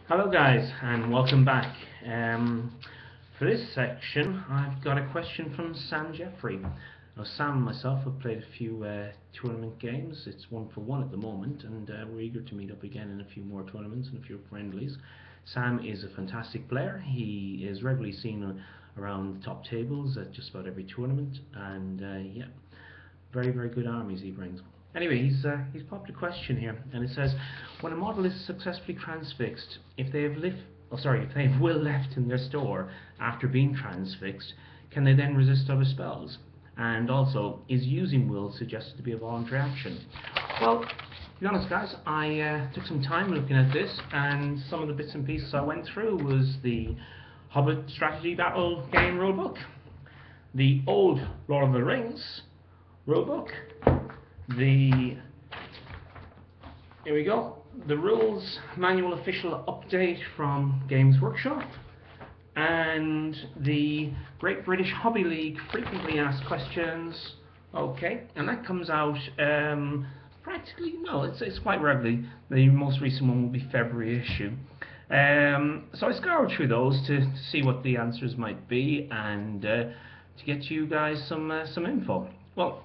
Hello guys, and welcome back. For this section I've got a question from Sam Jeffery. Now Sam and myself have played a few tournament games. It's 1-for-1 at the moment, and we're eager to meet up again in a few more tournaments and a few friendlies. Sam is a fantastic player. He is regularly seen around the top tables at just about every tournament, and yeah, very good armies he brings. Anyway, he's popped a question here, and it says, when a model is successfully transfixed, if they have will left in their store after being transfixed, can they then resist other spells? And also, is using will suggested to be a voluntary action? Well, to be honest guys, I took some time looking at this, and some of the bits and pieces I went through was the Hobbit strategy battle game rulebook, the old Lord of the Rings rulebook, here we go, the rules manual official update from Games Workshop, and the Great British Hobby League frequently asked questions. Okay, and that comes out practically, no, it's quite regularly. The most recent one will be February issue. So I scoured through those to see what the answers might be, and to get you guys some info. Well,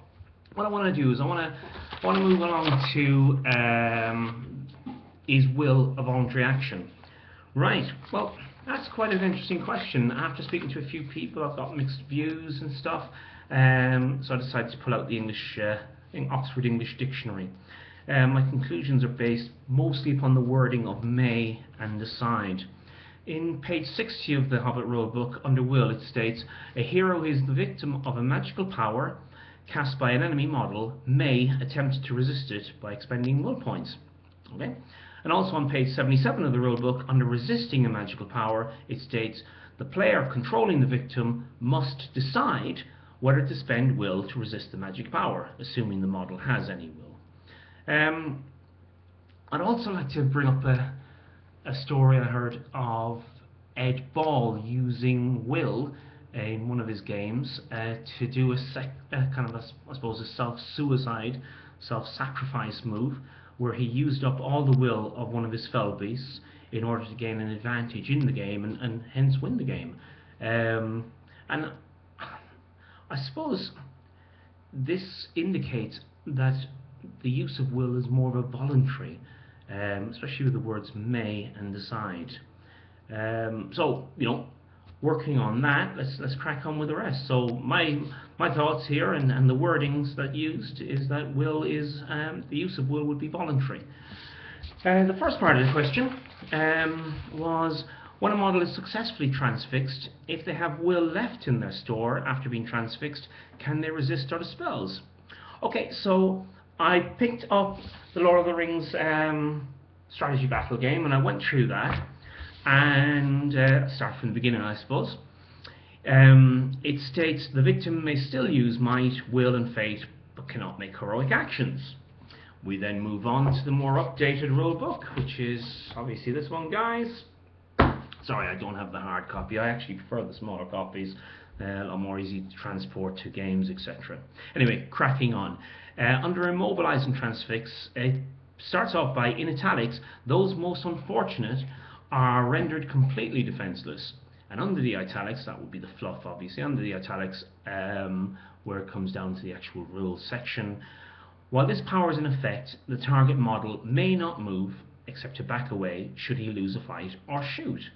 what I want to do is I want to move along to is will a voluntary action? Right. Well, that's quite an interesting question. After speaking to a few people, I've got mixed views and stuff. So I decided to pull out the Oxford English Dictionary. My conclusions are based mostly upon the wording of may and decide. In page 60 of the Hobbit rulebook, under will, it states, a hero is the victim of a magical power cast by an enemy model may attempt to resist it by expending will points. Okay? And also on page 77 of the rulebook, under resisting a magical power, it states, the player controlling the victim must decide whether to spend will to resist the magic power, assuming the model has any will. I'd also like to bring up a story I heard of Ed Ball using will in one of his games to do I suppose a self-suicide, self-sacrifice move, where he used up all the will of one of his fellow beasts in order to gain an advantage in the game and hence win the game. And I suppose this indicates that the use of will is more of a voluntary, especially with the words may and decide. So, you know, working on that, let's crack on with the rest. So my thoughts here and the wordings that used is that will is the use of will would be voluntary. The first part of the question was, when a model is successfully transfixed, if they have will left in their store after being transfixed, can they resist other spells? Okay, so I picked up the Lord of the Rings strategy battle game, and I went through that. And start from the beginning, I suppose. It states the victim may still use might, will and fate, but cannot make heroic actions. We then move on to the more updated rulebook, which is obviously this one, guys. Sorry, I don't have the hard copy. I actually prefer the smaller copies. A lot more easy to transport to games, etc. Anyway, cracking on. Under Immobilised and Transfixed, it starts off by, in italics, those most unfortunate are rendered completely defenseless. And under the italics, that would be the fluff, obviously, under the italics, where it comes down to the actual rules section. While this power is in effect, the target model may not move, except to back away should he lose a fight or shoot.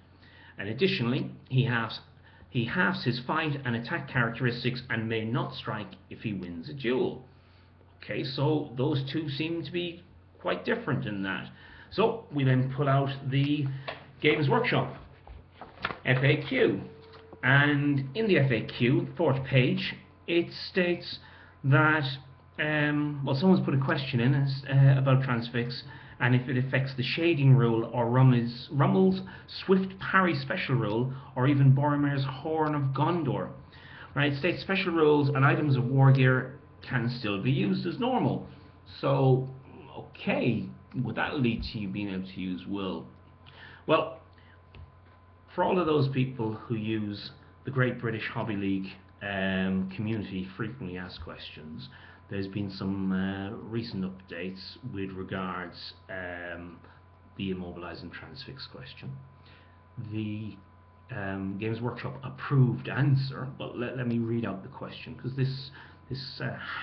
And additionally, he halves his fight and attack characteristics and may not strike if he wins a duel. Okay, so those two seem to be quite different in that. So we then pull out the Games Workshop FAQ, and in the FAQ, the fourth page, it states that well, someone's put a question in about Transfix, and if it affects the shading rule or Rummel's swift parry special rule, or even Boromir's Horn of Gondor. Right, it states special rules and items of war gear can still be used as normal. So, okay, would that lead to you being able to use will? Well, for all of those people who use the Great British Hobby League community frequently asked questions, there's been some recent updates with regards the Immobilised and Transfixed question. The Games Workshop approved answer, but let me read out the question, because this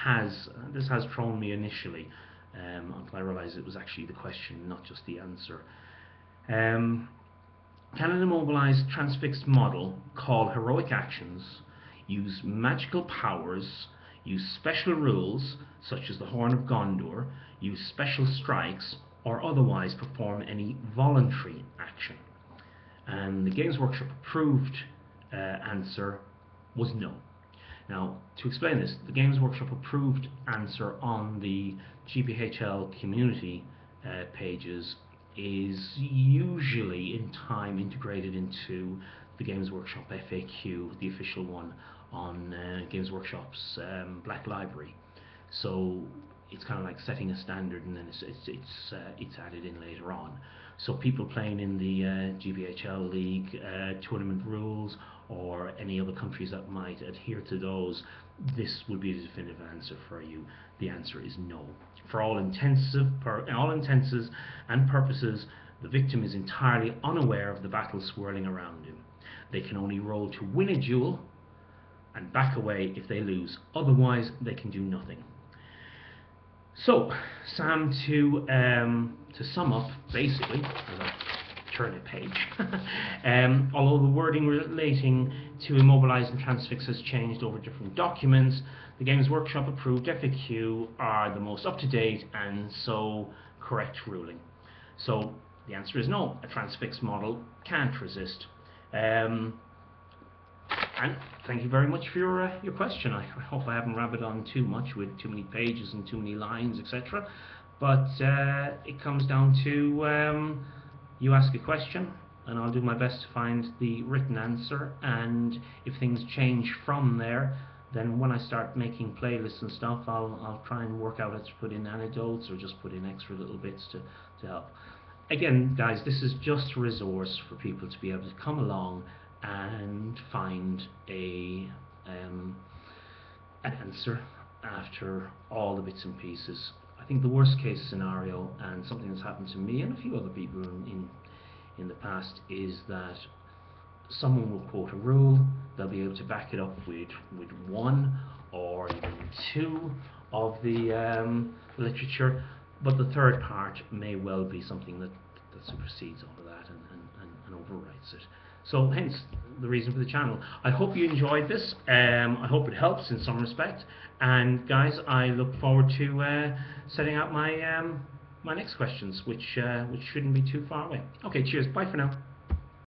has thrown me initially, until I realised it was actually the question, not just the answer. Can an immobilised transfixed model call heroic actions, use magical powers, use special rules such as the Horn of Gondor, use special strikes, or otherwise perform any voluntary action? And the Games Workshop approved answer was no. Now, to explain this, the Games Workshop approved answer on the GPHL community pages is usually in time integrated into the Games Workshop FAQ, the official one on Games Workshop's Black Library. So it's kind of like setting a standard, and then it's added in later on. So people playing in the GPHL League tournament rules, or any other countries that might adhere to those, this would be the definitive answer for you. The answer is no. For all intents and purposes, the victim is entirely unaware of the battle swirling around him. They can only roll to win a duel and back away if they lose. Otherwise, they can do nothing. So, Sam, to sum up, basically, as I turn a page, although the wording relating to Immobilised and Transfixed has changed over different documents, the Games Workshop approved FAQ are the most up-to-date and so correct ruling. So the answer is no, a transfixed model can't resist. And thank you very much for your question. I hope I haven't rabbited on too much with too many pages and too many lines, etc. But it comes down to you ask a question, and I'll do my best to find the written answer. And if things change from there, then when I start making playlists and stuff, I'll try and work out how to put in anecdotes or just put in extra little bits to help. Again, guys, this is just a resource for people to be able to come along and find an answer after all the bits and pieces. I think the worst case scenario, and something that's happened to me and a few other people in the past, is that someone will quote a rule, they'll be able to back it up with one or even two of the literature, but the third part may well be something that supersedes all of that and overwrites it. So hence the reason for the channel. I hope you enjoyed this. I hope it helps in some respect. And guys, I look forward to setting out my my next questions, which shouldn't be too far away. Okay, cheers. Bye for now.